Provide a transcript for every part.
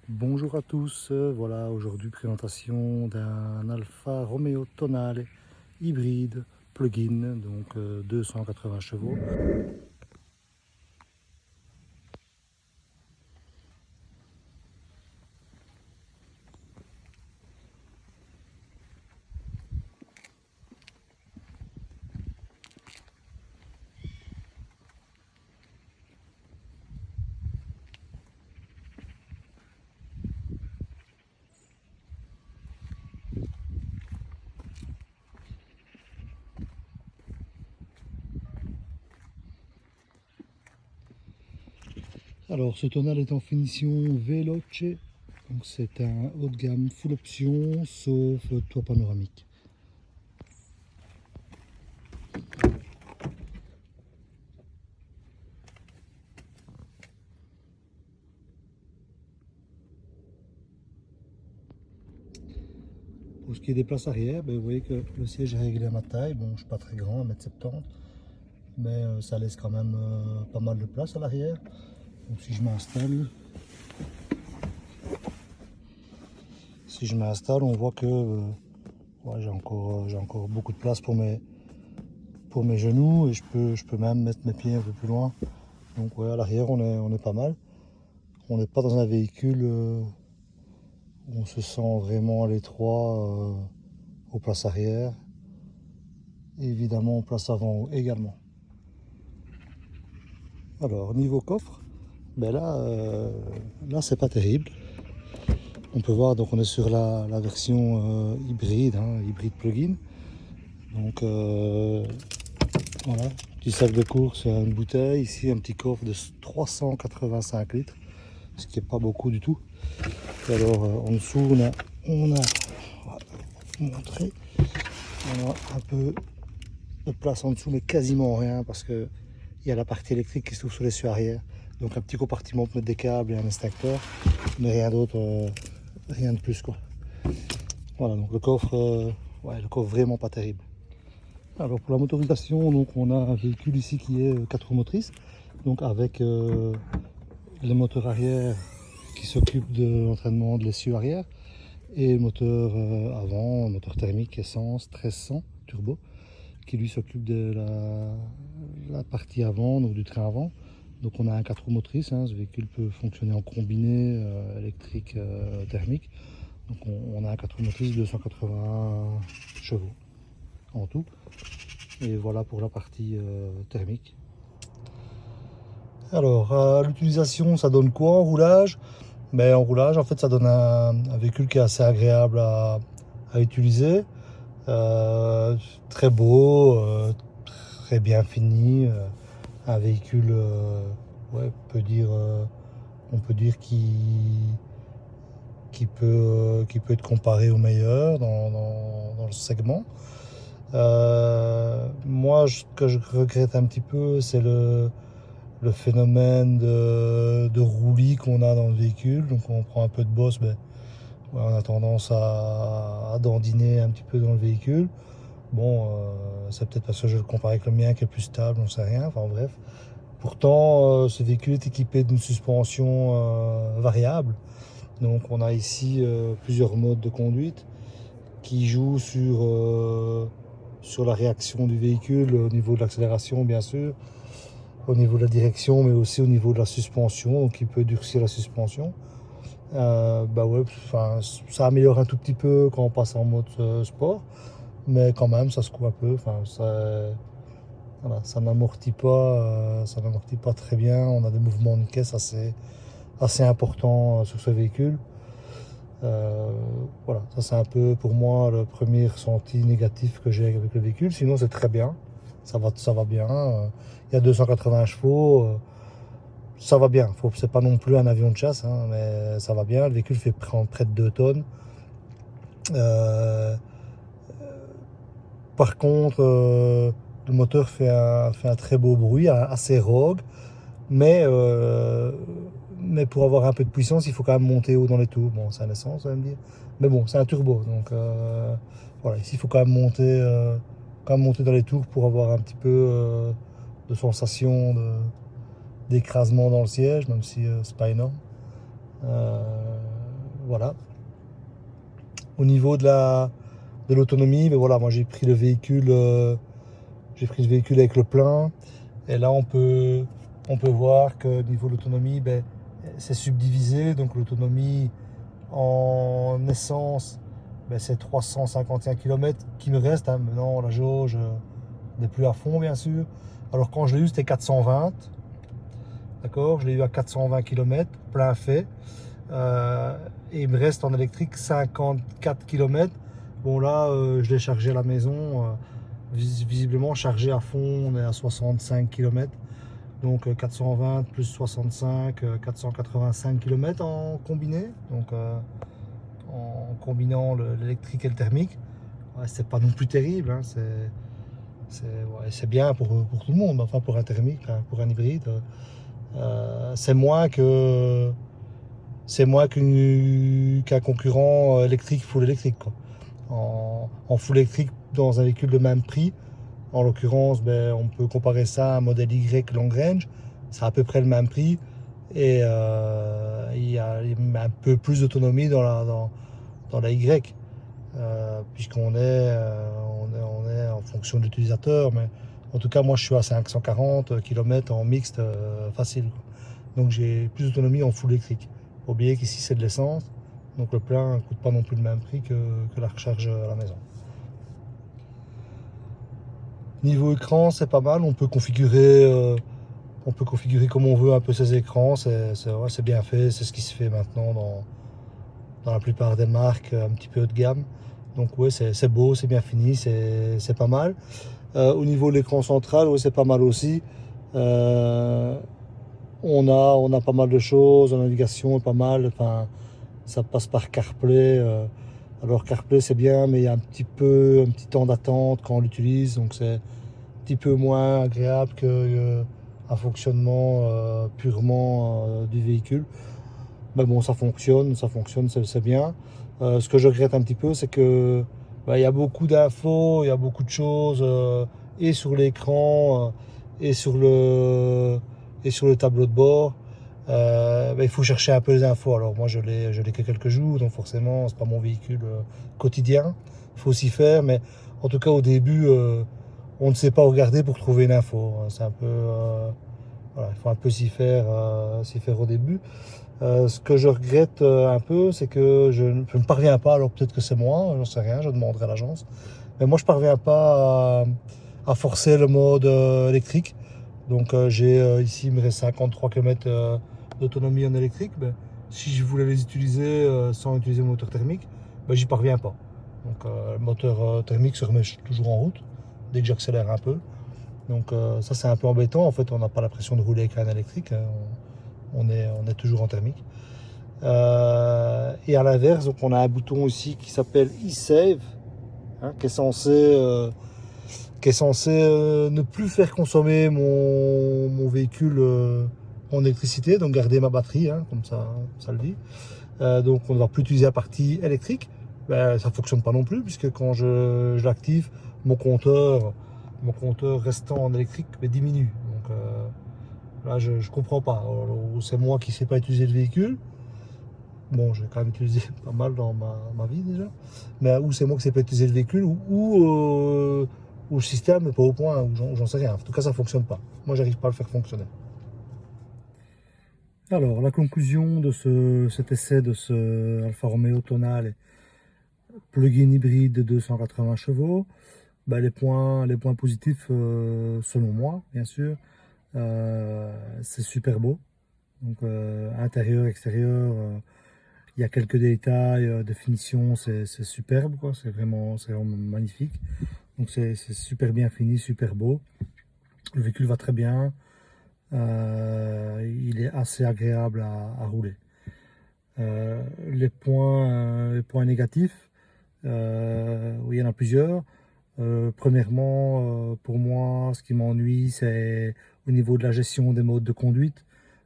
Bonjour à tous, voilà aujourd'hui présentation d'un Alfa Romeo Tonale hybride plug-in, donc 280 chevaux. Alors ce Tonale est en finition Veloce, donc c'est un haut de gamme full option sauf toit panoramique. Pour ce qui est des places arrière, vous voyez que le siège est réglé à ma taille. Bon, je ne suis pas très grand, 1m70, mais ça laisse quand même pas mal de place à l'arrière. Donc si je m'installe, on voit que ouais, j'ai encore beaucoup de place pour mes genoux et je peux même mettre mes pieds un peu plus loin. Donc ouais, à l'arrière on est pas mal. On n'est pas dans un véhicule où on se sent vraiment à l'étroit aux places arrière. Et évidemment aux places avant également. Alors niveau coffre, ben là c'est pas terrible. On peut voir, donc on est sur la version hybride, hybride plug-in. Donc voilà, petit sac de course, une bouteille, ici un petit coffre de 385 litres, ce qui n'est pas beaucoup du tout. Et alors en dessous on a on va vous montrer, on a un peu de place en dessous mais quasiment rien parce que il y a la partie électrique qui se trouve sur l'essieu arrière. Donc un petit compartiment pour mettre des câbles et un extincteur, mais rien d'autre, rien de plus quoi. Voilà, donc le coffre vraiment pas terrible. Alors pour la motorisation, donc on a un véhicule ici qui est 4 roues motrices, donc avec les moteurs arrière qui s'occupent de l'entraînement de l'essieu arrière et le moteur avant, moteur thermique essence 1300 turbo, qui lui s'occupe de la partie avant, donc du train avant. Donc on a un 4 roues motrices, ce véhicule peut fonctionner en combiné électrique thermique. Donc on a un 4 roues motrices 280 chevaux en tout. Et voilà pour la partie thermique. Alors l'utilisation ça donne quoi en roulage? Mais en roulage en fait ça donne un véhicule qui est assez agréable à utiliser. Très beau, très bien fini. Un véhicule ouais, on peut dire qui peut être comparé au meilleur dans le segment. Moi, ce que je regrette un petit peu, c'est le phénomène de roulis qu'on a dans le véhicule. Donc, on prend un peu de bosse, ouais, on a tendance à dandiner un petit peu dans le véhicule. Bon, c'est peut-être parce que je le compare avec le mien qui est plus stable, on sait rien. Enfin, bref. Pourtant, ce véhicule est équipé d'une suspension variable. Donc, on a ici plusieurs modes de conduite qui joue sur la réaction du véhicule au niveau de l'accélération bien sûr, au niveau de la direction mais aussi au niveau de la suspension qui peut durcir la suspension. Bah ouais, ça améliore un tout petit peu quand on passe en mode sport, mais quand même ça secoue un peu, voilà, ça n'amortit pas très bien. On a des mouvements de caisse assez importants sur ce véhicule. Voilà, ça c'est un peu pour moi le premier ressenti négatif que j'ai avec le véhicule. Sinon c'est très bien, ça va bien. Il y a 280 chevaux, ça va bien. C'est pas non plus un avion de chasse, mais ça va bien. Le véhicule fait près de 2 tonnes. Euh, Par contre, le moteur fait un très beau bruit, assez rogue, mais, euh, mais pour avoir un peu de puissance, il faut quand même monter haut dans les tours. Bon, c'est un essence, ça va me dire. Mais bon, c'est un turbo, donc voilà, ici il faut quand même monter dans les tours pour avoir un petit peu de sensation d'écrasement dans le siège, même si c'est pas énorme. voilà. Au niveau de l'autonomie, ben voilà, moi j'ai pris le véhicule avec le plein. Et là, on peut voir que niveau de l'autonomie, ben, c'est subdivisé. Donc l'autonomie en essence, ben, c'est 351 km qui me reste. Hein. Maintenant, la jauge n'est plus à fond, bien sûr. Alors quand je l'ai eu, c'était 420. D'accord, je l'ai eu à 420 km, plein fait. Et il me reste en électrique 54 km. Bon là, je l'ai chargé à la maison. Visiblement chargé à fond, on est à 65 km. Donc 420 plus 65, 485 km en combiné. Donc en combinant l'électrique et le thermique. Ouais, c'est pas non plus terrible. Hein, c'est bien pour tout le monde, enfin pour un thermique, hein, pour un hybride. C'est moins qu'un concurrent électrique full électrique. Quoi. En full électrique, dans un véhicule de même prix, en l'occurrence, ben, on peut comparer ça à un modèle Y long range. C'est à peu près le même prix. Et il y a un peu plus d'autonomie dans la Y. Puisqu'on on est en fonction de l'utilisateur. Mais en tout cas, moi, je suis à 540 km en mixte facile. Quoi. Donc, j'ai plus d'autonomie en full électrique. Faut oublier qu'ici, c'est de l'essence. Donc, le plein ne coûte pas non plus le même prix que la recharge à la maison. Niveau écran, c'est pas mal. On peut configurer comme on veut un peu ces écrans. C'est bien fait. C'est ce qui se fait maintenant dans la plupart des marques un petit peu haut de gamme. Donc ouais, c'est beau, c'est bien fini, c'est pas mal. Au niveau de l'écran central, ouais, c'est pas mal aussi. Euh, on a pas mal de choses. La navigation est pas mal. Enfin, ça passe par CarPlay. Alors CarPlay c'est bien, mais il y a un petit temps d'attente quand on l'utilise. Donc c'est petit peu moins agréable qu'un fonctionnement purement du véhicule. Mais bon, ça fonctionne, c'est bien. Ce que je regrette un petit peu, c'est que bah, il y a beaucoup d'infos, il y a beaucoup de choses, et sur l'écran, et sur le tableau de bord. Bah, il faut chercher un peu les infos. Alors moi, je l'ai que quelques jours, donc forcément, c'est pas mon véhicule quotidien. Il faut s'y faire, mais en tout cas, au début, on ne sait pas regarder pour trouver une info. C'est un peu, voilà, il faut un peu s'y faire au début. Ce que je regrette un peu, c'est que je ne parviens pas, alors peut-être que c'est moi, j'en sais rien, je demanderai à l'agence, mais moi je ne parviens pas à forcer le mode électrique. Donc j'ai ici, il me reste 53 km d'autonomie en électrique. Ben, si je voulais les utiliser sans utiliser le moteur thermique, ben, j'y parviens pas. Donc le moteur thermique se remet toujours en route dès que j'accélère un peu. Donc ça c'est un peu embêtant, en fait on n'a pas l'impression de rouler avec un électrique, hein. On est toujours en thermique. Et à l'inverse, donc on a un bouton ici qui s'appelle eSave, hein, qui est censé ne plus faire consommer mon véhicule en électricité, donc garder ma batterie, hein, comme ça le dit. Donc on ne va plus utiliser la partie électrique. Ben, ça ne fonctionne pas non plus, puisque quand je l'active, mon compteur restant en électrique diminue. Donc là, je ne comprends pas. Alors, c'est moi qui ne sais pas utiliser le véhicule. Bon, j'ai quand même utilisé pas mal dans ma vie déjà. Mais où c'est moi qui sais pas utiliser le véhicule, ou le système n'est pas au point, ou j'en sais rien. En tout cas, ça fonctionne pas. Moi, j'arrive pas à le faire fonctionner. Alors, la conclusion de cet essai de ce Alfa Romeo Tonale plug-in hybride de 280 chevaux, bah, les points positifs, selon moi, bien sûr, c'est super beau. Donc, intérieur, extérieur, il y a quelques détails de finition, c'est superbe, quoi. C'est vraiment magnifique. Donc c'est super bien fini, super beau. Le véhicule va très bien. Il est assez agréable à rouler. Les points négatifs, oui, il y en a plusieurs. Premièrement, pour moi, ce qui m'ennuie, c'est au niveau de la gestion des modes de conduite.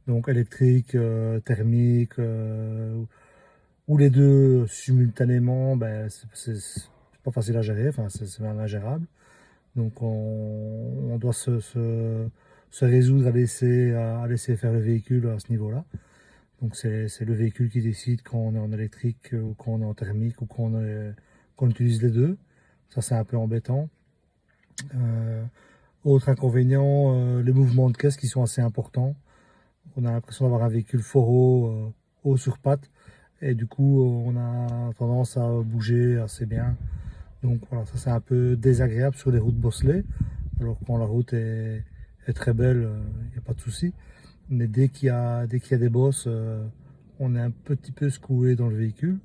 Donc électrique, thermique, ou les deux simultanément, ben, c'est pas facile à gérer, enfin, c'est même ingérable. Donc on doit se résoudre à laisser faire le véhicule à ce niveau-là. Donc c'est le véhicule qui décide quand on est en électrique ou quand on est en thermique ou qu'on utilise les deux. Ça c'est un peu embêtant. Autre inconvénient, les mouvements de caisse qui sont assez importants. On a l'impression d'avoir un véhicule fort haut sur pattes. Et du coup, on a tendance à bouger assez bien. Donc voilà, ça c'est un peu désagréable sur les routes bosselées. Alors quand la route est très belle, il n'y a pas de souci. Mais dès qu'il y a des bosses, on est un petit peu secoué dans le véhicule.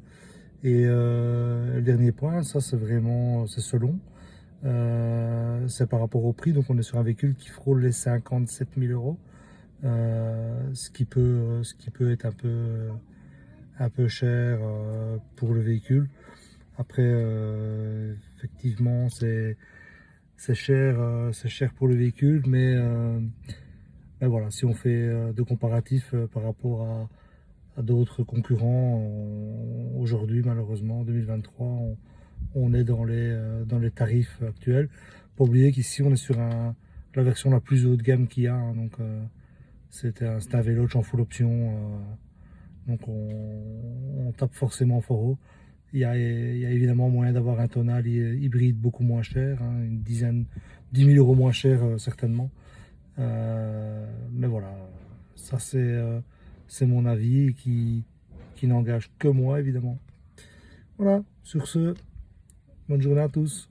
Et le dernier point, ça c'est selon. C'est par rapport au prix. Donc on est sur un véhicule qui frôle les 57 000 euros. Ce qui peut être un peu cher pour le véhicule. Après, effectivement, c'est cher pour le véhicule, mais voilà, si on fait de comparatifs par rapport à d'autres concurrents, aujourd'hui, malheureusement, en 2023, on est dans les tarifs actuels. Pas oublier qu'ici, on est sur la version la plus haut de gamme qu'il y a, hein, donc c'est un vélo en full option, donc on tape forcément fort haut. Il y a évidemment moyen d'avoir un tonal hybride beaucoup moins cher, hein, une dizaine, 10 000 euros moins cher certainement. Mais voilà, ça c'est mon avis qui n'engage que moi évidemment. Voilà, sur ce, bonne journée à tous.